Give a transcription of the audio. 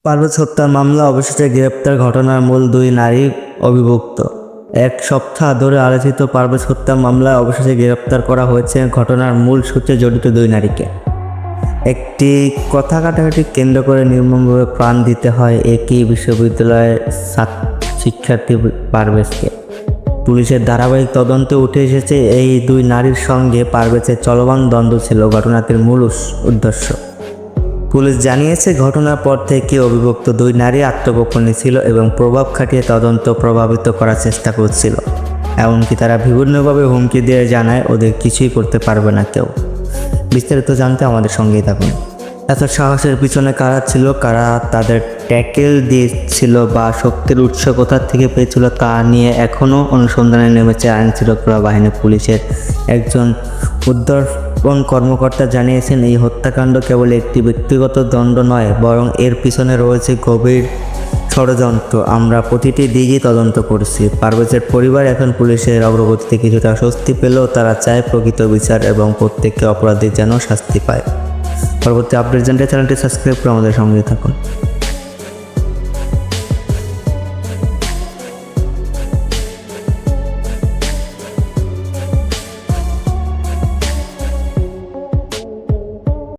পারভেজ হত্যা মামলা অবশেষে গ্রেপ্তার ঘটনার মূল দুই নারী অভিযুক্ত। এক সপ্তাহ ধরে আলোচিত পারভেজ হত্যা মামলায় অবশেষে গ্রেপ্তার করা হয়েছে ঘটনার মূল সূত্রে জড়িত দুই নারীকে। একটি কথা কাটাকাটি কেন্দ্র করে নির্মমভাবে প্রাণ দিতে হয় একই বিশ্ববিদ্যালয়ের শিক্ষার্থী পারভেজকে। পুলিশের ধারাবাহিক তদন্তে উঠে এসেছে এই দুই নারীর সঙ্গে পারভেজের চলমান দ্বন্দ্ব ছিল ঘটনাটির মূল উদ্দেশ্য। পুলিশ জানিয়েছে ঘটনার পর থেকে অভিযুক্ত দুই নারী আত্মগোপনে ছিল এবং প্রভাব খাটিয়ে তদন্ত প্রভাবিত করার চেষ্টা করছিল। এমনকি তারা বিভিন্নভাবে হুমকি দিয়ে জানায় ওদের কিছুই করতে পারবে না কেউ। বিস্তারিত জানতে আমাদের সঙ্গেই থাকুন। এত সাহসের পিছনে কারা ছিল, কারা তাদের ট্যাকেল দিয়েছিল বা শক্তির উৎস কোথা থেকে পেয়েছিল তা নিয়ে এখনও অনুসন্ধানে নেমেছে আইনশৃঙ্খলা বাহিনী। পুলিশের একজন উদ্ধারপণ কর্মকর্তা জানিয়েছেন, এই হত্যাকাণ্ড কেবল একটি ব্যক্তিগত দ্বন্দ্ব নয়, বরং এর পিছনে রয়েছে গভীর ষড়যন্ত্র। আমরা প্রতিটি দিকই তদন্ত করছি। পারভেজের পরিবার এখন পুলিশের অগ্রগতিতে কিছুটা স্বস্তি পেলেও তারা চায় প্রকৃত বিচার এবং প্রত্যেককে অপরাধী যেন শাস্তি পায়। পরবর্তী আপডেট জানতে চ্যানেলটি সাবস্ক্রাইব করে আমাদের সঙ্গে থাকুন।